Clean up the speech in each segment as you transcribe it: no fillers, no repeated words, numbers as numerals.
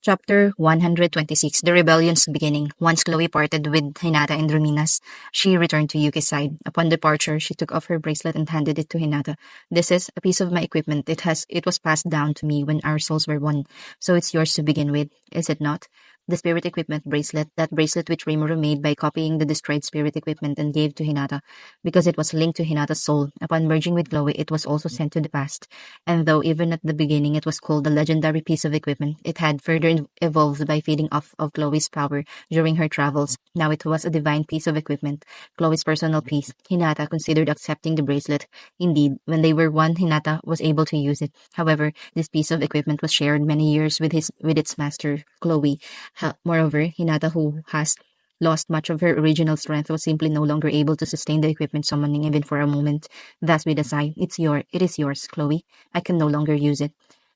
Chapter 126 The Rebellion's Beginning. Once Chloe parted with Hinata and Ruminas, she returned to Yuki's side. Upon departure, she took off her bracelet and handed it to Hinata. This is a piece of my equipment. It was passed down to me when our souls were one, so it's yours to begin with, is it not? The spirit equipment bracelet, that bracelet which Rimuru made by copying the destroyed spirit equipment and gave to Hinata, because it was linked to Hinata's soul. Upon merging with Chloe, it was also sent to the past. And though even at the beginning it was called a legendary piece of equipment, it had further evolved by feeding off of Chloe's power during her travels. Now it was a divine piece of equipment, Chloe's personal piece. Hinata considered accepting the bracelet. Indeed, when they were one, Hinata was able to use it. However, this piece of equipment was shared many years with its master, Chloe. Moreover, Hinata, who has lost much of her original strength, was simply no longer able to sustain the equipment summoning even for a moment. Thus, with a sigh, it is yours, Chloe. I can no longer use it.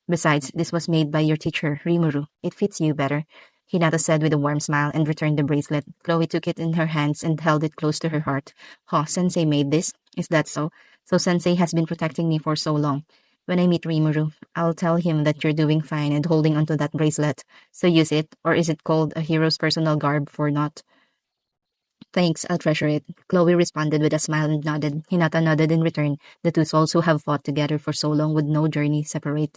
Besides, this was made by your teacher, Rimuru. It fits you better, Hinata said with a warm smile and returned the bracelet. Chloe took it in her hands and held it close to her heart. Sensei made this? Is that so? So Sensei has been protecting me for so long. When I meet Rimuru, I'll tell him that you're doing fine and holding onto that bracelet. So use it, or is it called a hero's personal garb for naught? Thanks, I'll treasure it. Chloe responded with a smile and nodded. Hinata nodded in return. The two souls who have fought together for so long would no journey separate.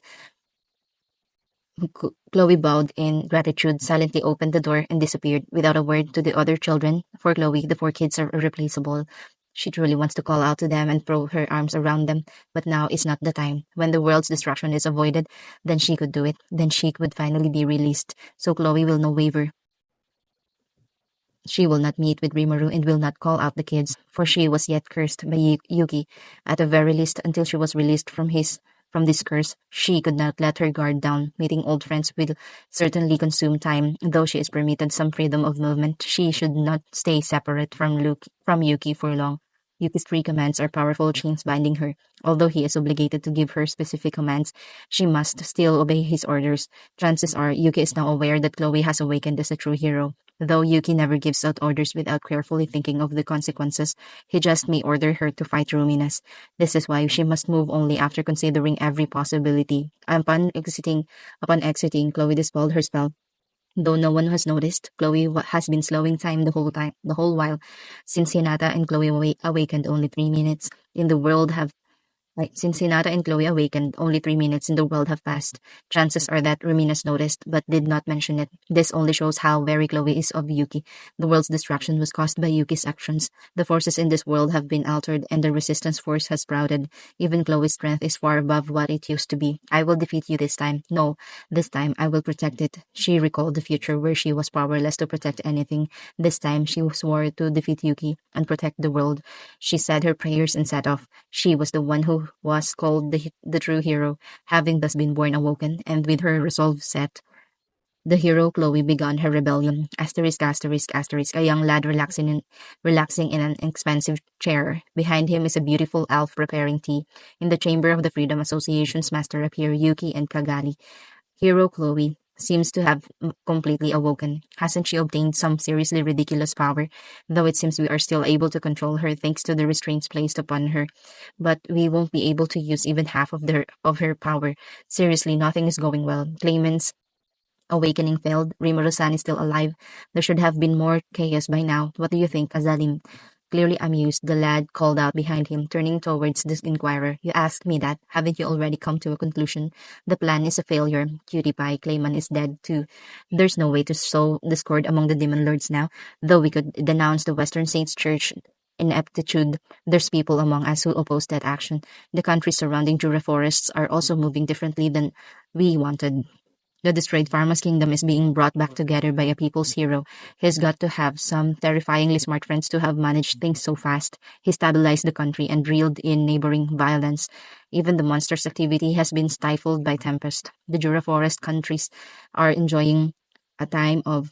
Chloe bowed in gratitude, silently opened the door, and disappeared without a word to the other children. For Chloe, the four kids are irreplaceable. She truly wants to call out to them and throw her arms around them, but now is not the time. When the world's destruction is avoided, then she could do it. Then she would finally be released. So Chloe will no waver. She will not meet with Rimuru and will not call out the kids, for she was yet cursed by Yuki. At the very least, until she was released from this curse, she could not let her guard down. Meeting old friends will certainly consume time. Though she is permitted some freedom of movement, she should not stay separate from Yuki for long. Yuki's three commands are powerful chains binding her. Although he is obligated to give her specific commands, she must still obey his orders. Chances are Yuki is now aware that Chloe has awakened as a true hero. Though Yuki never gives out orders without carefully thinking of the consequences, he just may order her to fight Ruminas. This is why she must move only after considering every possibility. Upon exiting, Chloe dispelled her spell. Though no one has noticed, Chloe has been slowing time, the whole while, since Hinata and Chloe awakened only 3 minutes. In the world have Since Hinata and Chloe awakened, only 3 minutes in the world have passed. Chances are that Ruminas noticed, but did not mention it. This only shows how wary Chloe is of Yuki. The world's destruction was caused by Yuki's actions. The forces in this world have been altered, and the resistance force has sprouted. Even Chloe's strength is far above what it used to be. I will defeat you this time. No, this time I will protect it. She recalled the future where she was powerless to protect anything. This time she swore to defeat Yuki and protect the world. She said her prayers and set off. She was the one who was called the true hero, having thus been born awoken, and with her resolve set, the hero Chloe began her rebellion. Asterisk, asterisk, asterisk. A young lad relaxing in an expensive chair. Behind him is a beautiful elf preparing tea. In the chamber of the Freedom Association's master appear Yuki and Kagali. Hero Chloe seems to have completely awoken. Hasn't she obtained some seriously ridiculous power? Though it seems we are still able to control her thanks to the restraints placed upon her. But we won't be able to use even half of her power. Seriously, nothing is going well. Clayman's awakening failed. Rimuru-san is still alive. There should have been more chaos by now. What do you think, Azalim? Clearly amused, the lad called out behind him, turning towards the inquirer. You asked me that. Haven't you already come to a conclusion? The plan is a failure. Cutie Pie, Clayman is dead too. There's no way to sow discord among the demon lords now. Though we could denounce the Western Saints Church ineptitude, there's people among us who oppose that action. The countries surrounding Jura forests are also moving differently than we wanted. The destroyed Pharma's kingdom is being brought back together by a people's hero. He's got to have some terrifyingly smart friends to have managed things so fast. He stabilized the country and reeled in neighboring violence. Even the monster's activity has been stifled by Tempest. The Jura Forest countries are enjoying a time of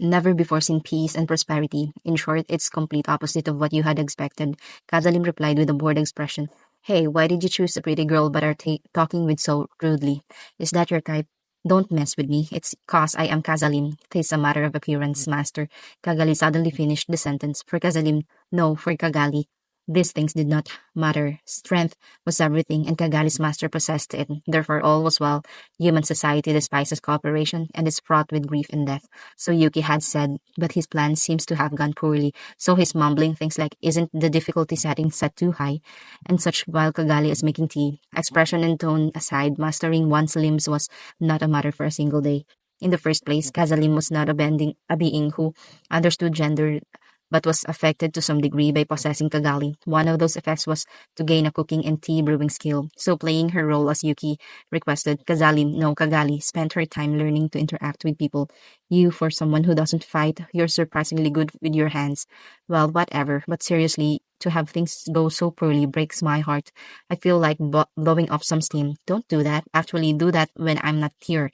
never before seen peace and prosperity. In short, it's complete opposite of what you had expected. Kazalim replied with a bored expression. Hey, why did you choose a pretty girl but are talking with so rudely? Is that your type? Don't mess with me. It's cause I am Kazalim. Tis a matter of appearance, master. Kagali suddenly finished the sentence. For Kazalim, no, for Kagali. These things did not matter. Strength was everything, and Kagali's master possessed it. Therefore, all was well. Human society despises cooperation and is fraught with grief and death. So Yuki had said, but his plan seems to have gone poorly. So he's mumbling things like, isn't the difficulty setting set too high? And such while Kagali is making tea. Expression and tone aside, mastering one's limbs was not a matter for a single day. In the first place, Kazalim was not a being who understood gender but was affected to some degree by possessing Kagali. One of those effects was to gain a cooking and tea brewing skill. So playing her role as Yuki requested, Kagali spent her time learning to interact with people. You, for someone who doesn't fight, you're surprisingly good with your hands. Well, whatever, but seriously, to have things go so poorly breaks my heart. I feel like blowing off some steam. Don't do that. Actually, do that when I'm not here.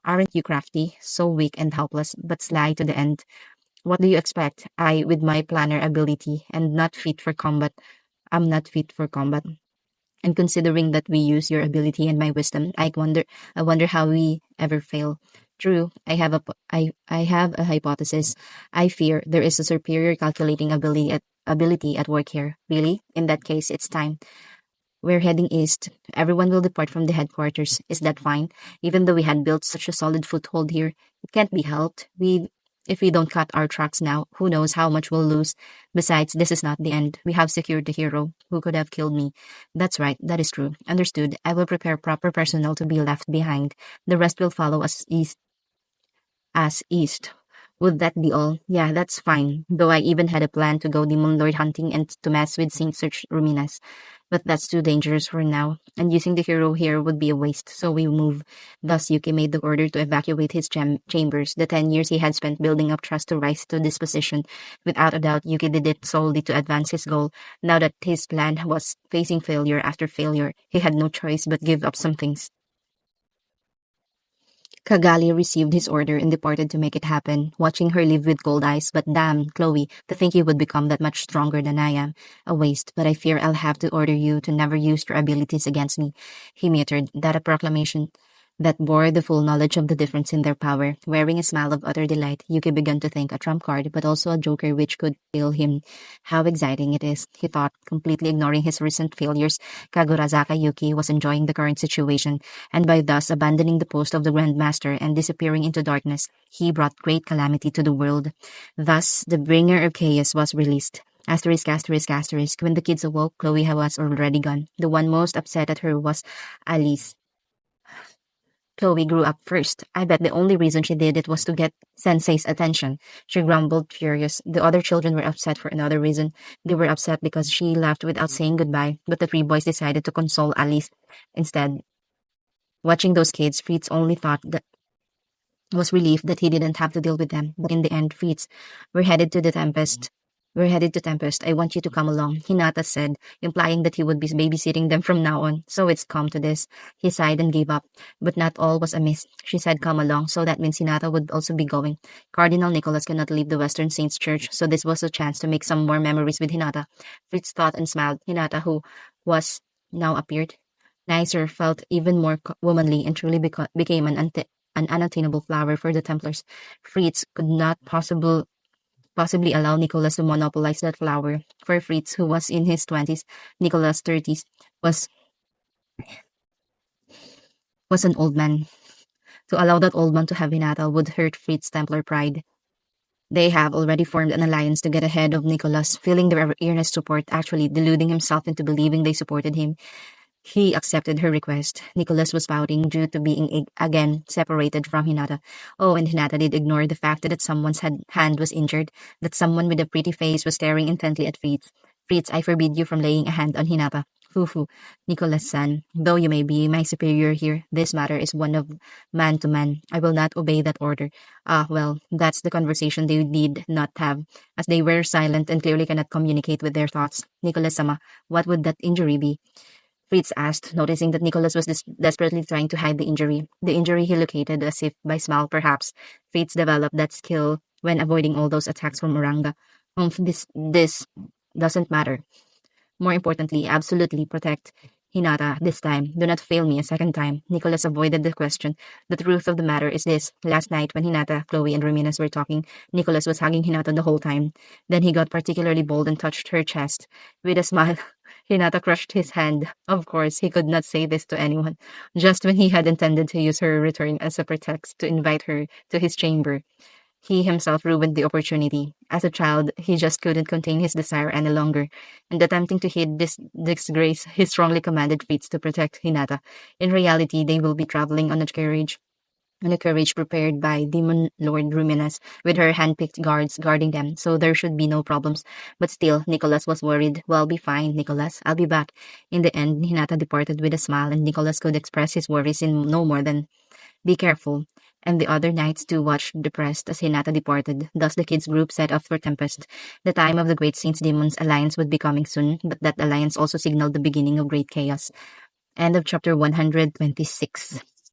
Aren't you crafty? So weak and helpless, but sly to the end. What do you expect? I, with my planner ability and not fit for combat, I'm not fit for combat. And considering that we use your ability and my wisdom, I wonder how we ever fail. True, I have a hypothesis. I fear there is a superior calculating ability at work here. Really? In that case, it's time. We're heading east. Everyone will depart from the headquarters. Is that fine? Even though we had built such a solid foothold here, it can't be helped. If we don't cut our tracks now, who knows how much we'll lose. Besides, this is not the end. We have secured the hero who could have killed me. That's right, that is true. Understood. I will prepare proper personnel to be left behind. The rest will follow us east. Would that be all? Yeah, that's fine. Though I even had a plan to go demon lord hunting and to mess with Saint Search Ruminas. But that's too dangerous for now, and using the hero here would be a waste, so we move. Thus Yuki made the order to evacuate his chambers. The 10 years he had spent building up trust to rise to this position. Without a doubt, Yuki did it solely to advance his goal. Now that his plan was facing failure after failure, he had no choice but give up some things. Kagali received his order and departed to make it happen, watching her leave with cold eyes. But damn, Chloe, to think you would become that much stronger than I am. A waste, but I fear I'll have to order you to never use your abilities against me. He muttered, that a proclamation that bore the full knowledge of the difference in their power. Wearing a smile of utter delight, Yuki began to think a trump card, but also a joker which could kill him. How exciting it is, he thought, completely ignoring his recent failures. Kagurazaka Yuki was enjoying the current situation, and by thus abandoning the post of the Grand Master and disappearing into darkness, he brought great calamity to the world. Thus, the bringer of chaos was released. Asterisk, asterisk, asterisk. When the kids awoke, Chloe was already gone. The one most upset at her was Alice. Chloe grew up first. I bet the only reason she did it was to get Sensei's attention. She grumbled, furious. The other children were upset for another reason. They were upset because she left without saying goodbye, but the three boys decided to console Alice instead. Watching those kids, Fritz only thought that was relieved that he didn't have to deal with them. But in the end, Fritz, we're headed to the Tempest. We're headed to Tempest. I want you to come along, Hinata said, implying that he would be babysitting them from now on. So it's come to this. He sighed and gave up. But not all was amiss. She said come along, so that means Hinata would also be going. Cardinal Nicholas cannot leave the Western Saints Church, so this was a chance to make some more memories with Hinata. Fritz thought and smiled. Hinata, who was now appeared, nicer, felt even more womanly, and truly became an unattainable flower for the Templars. Fritz could not possibly allow Nicholas to monopolize that flower. For Fritz, who was in his 20s, Nicholas' 30s, was was an old man. To allow that old man to have Hinata would hurt Fritz's Templar pride. They have already formed an alliance to get ahead of Nicholas, feeling their earnest support, actually deluding himself into believing they supported him. He accepted her request. Nicholas was pouting due to being again separated from Hinata. Oh, and Hinata did ignore the fact that someone's hand was injured, that someone with a pretty face was staring intently at Fritz. Fritz, I forbid you from laying a hand on Hinata. Fufu, Nicholas-san, though you may be my superior here, this matter is one of man to man. I will not obey that order. Ah, well, that's the conversation they did not have, as they were silent and clearly cannot communicate with their thoughts. Nicholas-sama, what would that injury be? Fritz asked, noticing that Nicholas was desperately trying to hide the injury. The injury he located as if by smell, perhaps. Fritz developed that skill when avoiding all those attacks from Oranga. This doesn't matter. More importantly, absolutely protect Hinata, this time, do not fail me a second time. Nicholas avoided the question. The truth of the matter is this. Last night, when Hinata, Chloe, and Ruminas were talking, Nicholas was hugging Hinata the whole time. Then he got particularly bold and touched her chest. With a smile, Hinata crushed his hand. Of course, he could not say this to anyone. Just when he had intended to use her return as a pretext to invite her to his chamber, he himself ruined the opportunity. As a child, he just couldn't contain his desire any longer, and attempting to hide this disgrace, he strongly commanded Fritz to protect Hinata. In reality, they will be traveling on a carriage prepared by Demon Lord Ruminas, with her hand-picked guards guarding them, so there should be no problems. But still, Nicholas was worried. Well, I'll be fine, Nicholas. I'll be back. In the end, Hinata departed with a smile, and Nicholas could express his worries in no more than be careful. And the other knights too watched depressed as Hinata departed. Thus the kids' group set off for Tempest. The time of the Great Saints Demons alliance would be coming soon, but that alliance also signaled the beginning of great chaos. End of chapter 126.